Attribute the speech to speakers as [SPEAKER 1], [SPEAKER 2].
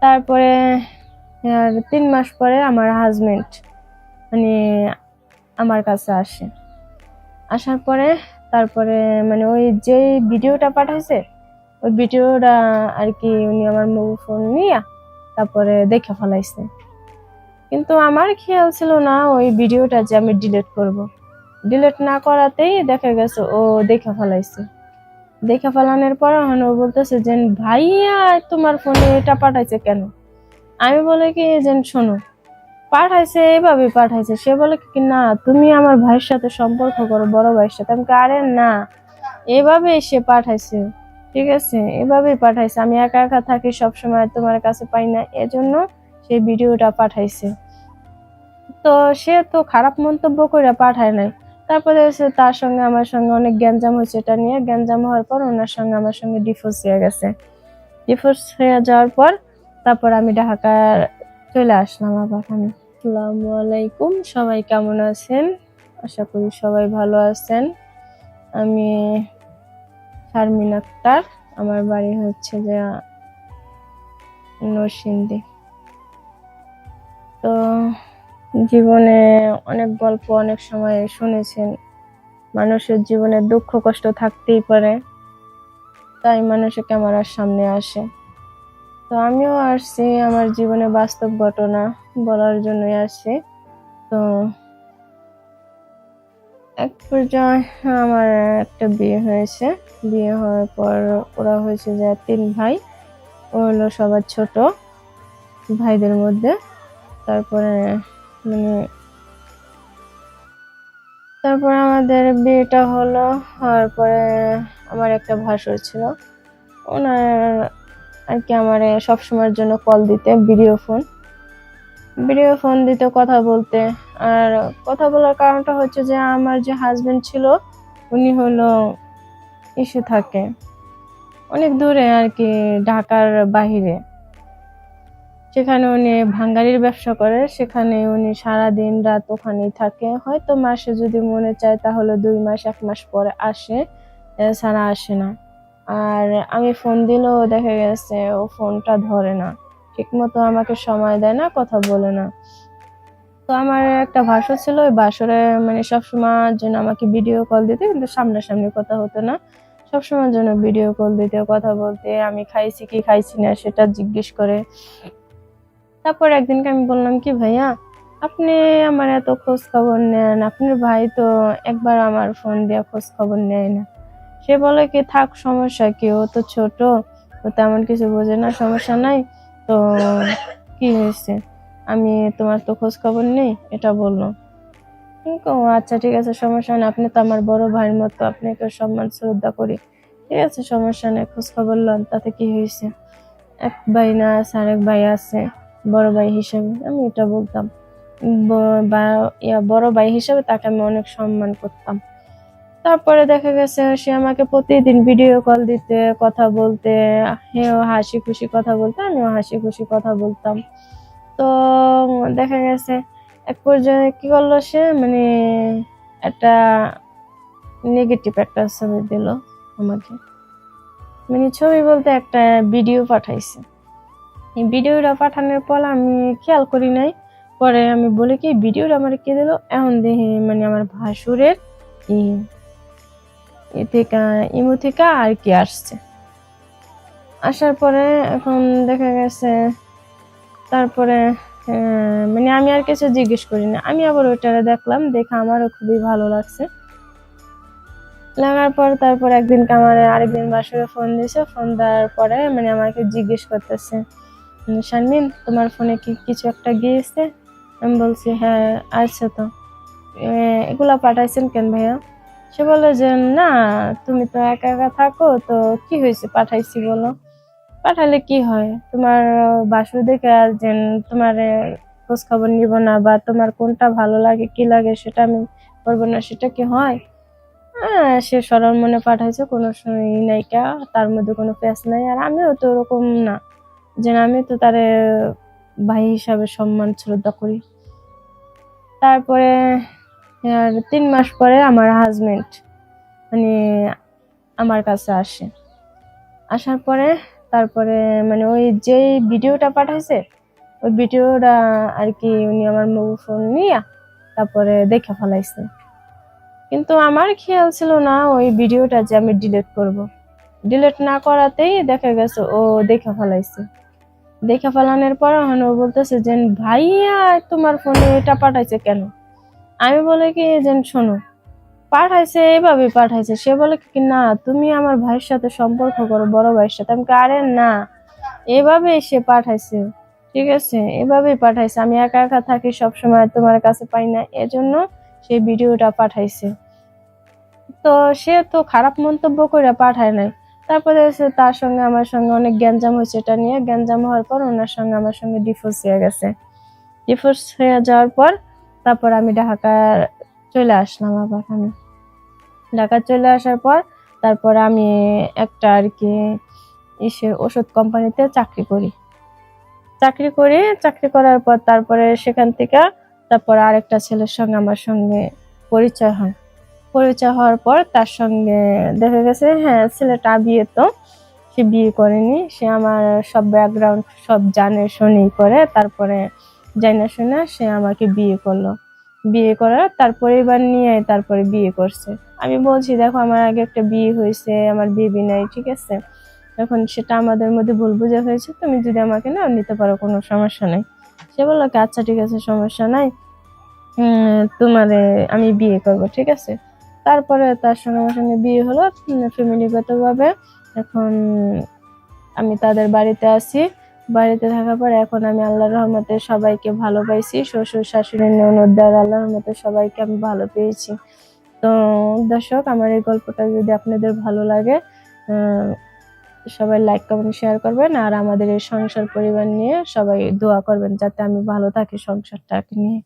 [SPEAKER 1] তারপরে আর 3 মাস পরে আমার হাজবেন্ড মানে আমার কাছে আসার পরে তারপরে মানে ওই যে ভিডিওটা পাঠাইছে ওই ভিডিওটা আর কি উনি আমার মোবাইল ফোন নিয়ে তারপরে দেখে ফেলাইছে। কিন্তু আমার খেয়াল ছিল না ওই ভিডিওটা যে আমি ডিলিট করব। ডিলিট না করাতেই দেখা গেছে ও দেখে ফেলাইছে। দেখে ফেলানোর পর ও বলতেছে যে ভাইয়া তোমার ফোনে এটা পাঠাইছে কেন? আমি বলে কি যে শোনো, পাঠাইছে এভাবে পাঠাইছে। সে বলে কি না তুমি আমার ভাইয়ের সাথে সম্পর্ক করো, বড় ভাইয়ের সাথে। আমি আরে না, এভাবে সে পাঠাইছে, ঠিক আছে, এভাবেই পাঠাইছে। আমি একা একা থাকি, সবসময় তোমার কাছে পাই না, এজন্য সেই ভিডিওটা পাঠাইছে। তো সে তো খারাপ মন্তব্য করে পাঠায় নাই। তারপরে তার সঙ্গে আমার সঙ্গে অনেক গ্যাঞ্জাম হয়েছে। এটা নিয়ে গ্যাঞ্জাম হওয়ার পর ওনার সঙ্গে আমার সঙ্গে ডিভোর্স হয়ে গেছে। ডিভোর্স হয়ে যাওয়ার পর তারপর আমি ঢাকা চলে আসলাম আবার। আমি আসসালামু আলাইকুম, সবাই কেমন আছেন? আশা করি সবাই ভালো আছেন। আমি শারমিন আক্তার, আমার বাড়ি হচ্ছে যে নরসিংদী। তো জীবনে অনেক গল্প অনেক সময় শুনেছেন, মানুষের জীবনে দুঃখ কষ্ট থাকতেই পারে, তাই মানুষের ক্যামেরার সামনে আসে। তো আমিও আসছি আমার জীবনে বাস্তব ঘটনা বলার জন্যই আসছি। তো এক পর্যায়ে আমার একটা বিয়ে হয়েছে। বিয়ে হওয়ার পর ওরা হয়েছে যে 3 ভাই। ও হলো সবার ছোট ভাইদের মধ্যে। তারপরে মানে তারপরে আমাদের বিয়েটা হলো। হওয়ার পরে আমার একটা ভাসুর ছিল, ওনার আর কি আমার সবসময়ের জন্য কল দিতে, ভিডিও ফোন দিতে, কথা বলতে। আর কথা বলার কারণটা হচ্ছে যে আমার যে হাজবেন্ড ছিল উনি হলো ইসে থাকে অনেক দূরে আর কি, ঢাকার বাহিরে। সেখানে উনি ভাঙ্গারির ব্যবসা করে, সেখানে উনি সারাদিন রাত ওখানেই থাকে। হয়তো মাসে যদি মনে চায় তাহলে 2 মাস 1 মাস পরে আসে, এছাড়া আসে না। আর আমি ফোন দিলেও দেখা গেছে ও ফোনটা ধরে না, ঠিক মতো আমাকে সময় দেয় না, কথা বলে না। তো আমার একটা ভাসুর ছিল, ওই ভাসুরে মানে সবসময়ের জন্য আমাকে ভিডিও কল দিতে, কিন্তু সামনাসামনি কথা হতো না। সবসময়ের জন্য ভিডিও কল দিতে, কথা বলতে, আমি খাইছি কি খাইছি না সেটা জিজ্ঞেস করে। তারপর একদিনকে আমি বললাম কি ভাইয়া আপনি আমার এত খোঁজ খবর নেন, আপনার ভাই তো একবার আমার ফোন দিয়ে খোঁজ খবর নেয় না। সে বলে কি থাক, সমস্যা কি, ও তো ছোট, ও তেমন কিছু বোঝে না, সমস্যা নাই। তো কি হয়েছে, আমি তোমার তো খোঁজ খবর নেই এটা বললো। আচ্ছা ঠিক আছে, সমস্যা নেই, আপনি তো আমার বড় ভাইয়ের মতো, আপনাকে সম্মান শ্রদ্ধা করি, ঠিক আছে সমস্যা নেই, খোঁজ খবর লন, তাতে কি হয়েছে, এক ভাই না আছে, আরেক ভাই আছে, বড় ভাই হিসেবে আমি এটা বলতাম। বড় ভাই হিসেবে তাকে আমি অনেক সম্মান করতাম। তারপরে দেখা গেছে সে আমাকে প্রতিদিন ভিডিও কল দিতে, কথা বলতে, হেও হাসি খুশি কথা বলতে, আমিও হাসি খুশি কথা বলতাম। তো দেখা গেছে এক পর্যায়ে কি করলো সে, মানে একটা নেগেটিভ একটা ছবি দিল আমাকে, মানে ছবি বলতে একটা ভিডিও পাঠাইছে। এই ভিডিওটা পাঠানোর পর আমি খেয়াল করি নাই, পরে আমি বলি কি ভিডিওটা আমার কে দিল, এখন দেখি মানে আমার ভাসুরের ইমো থেকে আর কি আসছে। আসার পরে এখন দেখা গেছে তারপরে মানে আমি আর কিছু জিজ্ঞেস করি না, আমি আবার ওইটা দেখলাম, দেখে আমারও খুবই ভালো লাগছে। লাগার পর তারপর একদিন আমার আরেকদিন বাসরে ফোন দিয়েছে, ফোন দেওয়ার পরে মানে আমাকে জিজ্ঞেস করতেছে শারমিন তোমার ফোনে কি কিছু একটা গিয়েছে? আমি বলছি হ্যাঁ আছে তো। এগুলা পাঠাইছেন কেন ভাইয়া? সে বলে যে না তুমি তো একা একা থাকো, তো কি হয়েছে পাঠাইছি বলো। পাঠালে কি হয়, তোমার বাসর দেখে যে তোমার খোঁজ খবর নিব না, বা তোমার কোনটা ভালো লাগে কি লাগে সেটা আমি করবো না, সেটা কি হয়? সে সরল মনে পাঠাইছে, কোনো নায়িকা, তার মধ্যে কোনো প্যাচ নাই। আর আমিও তো ওরকম না যে আমি তো তার ভাই হিসাবে সম্মান শ্রদ্ধা করি। তারপরে 3 মাস পরে আমার হাজবেন্ড মানে আমার কাছে আসার পরে তারপরে মানে ওই যে ভিডিওটা পাঠাইছে ওই ভিডিওটা আর কি উনি আমার মোবাইল ফোন নিয়ে তারপরে দেখে ফেলাইছে, কিন্তু আমার খেয়াল ছিল না ওই ভিডিওটা যে আমি ডিলিট করব। ডিলিট না করাতেই দেখা গেছে ও দেখে ফেলাইছে। দেখে ফেলানোর পর এখন ও বলতেছে যে ভাইয়া তোমার ফোনে এটা পাঠাইছে কেন। আমি বলে কি যে শোনো, পাঠাইছে এভাবে পাঠাইছে। সে বলে কি না তুমি আমার ভাইয়ের সাথে সম্পর্ক করো, বড় ভাইয়ের সাথে। আমি আরে না, এভাবেই সে পাঠাইছে, ঠিক আছে, এভাবেই পাঠাইছে। আমি একা একা থাকি, সবসময় তোমার কাছে পাই না, এজন্য সেই ভিডিওটা পাঠাইছে। তো সে তো খারাপ মন্তব্য করে পাঠায় নাই। তারপরে হচ্ছে তার সঙ্গে আমার সঙ্গে অনেক গ্যাঞ্জাম হয়েছে, এটা নিয়ে গ্যাঞ্জাম হওয়ার পর ওনার সঙ্গে আমার সঙ্গে ডিভোর্স হয়ে গেছে। ডিভোর্স হয়ে যাওয়ার পর তারপর আমি ঢাকা চলে আসলাম। আবার আমি ঢাকা চলে আসার পর তারপর আমি একটা আর কি ওষুধ কোম্পানিতে চাকরি করি। চাকরি করার পর তারপরে সেখান থেকে তারপর আরেকটা ছেলের সঙ্গে আমার সঙ্গে পরিচয় হয়। পরিচয় হওয়ার পর তার সঙ্গে দেখা গেছে হ্যাঁ ছেলেটা বিয়ে, তো সে বিয়ে করেনি, সে আমার সব ব্যাকগ্রাউন্ড সব জানে শুনেই করে। তারপরে জানা শুনে সে আমাকে বিয়ে করলো। বিয়ে করার তার পরিবার নিয়ে তারপরে বিয়ে করছে। আমি বলছি দেখো আমার আগে একটা বিয়ে হয়েছে, আমার বেবি নাই, ঠিক আছে, এখন সেটা আমাদের মধ্যে ভুল বুঝে হয়েছে, তুমি যদি আমাকে না নিতে পারো কোনো সমস্যা নাই। সে বললো আচ্ছা ঠিক আছে সমস্যা নাই, তোমারে আমি বিয়ে করবো, ঠিক আছে। তারপরে তার সঙ্গে আমার সঙ্গে বিয়ে হলো ফ্যামিলিগত ভাবে। এখন আমি তাদের বাড়িতে আছি। বাড়িতে থাকার পর এখন আমি আল্লাহর রহমতে সবাইকে ভালো পাইছি, শ্বশুর শাশুড়ি ননদদের আল্লাহর রহমতে সবাইকে আমি ভালো পেয়েছি। তো দর্শক আমার এই গল্পটা যদি আপনাদের ভালো লাগে সবাই লাইক কমেন্ট শেয়ার করবেন, আর আমাদের এই সংসার পরিবার নিয়ে সবাই দোয়া করবেন যাতে আমি ভালো থাকি সংসারটাকে নিয়ে।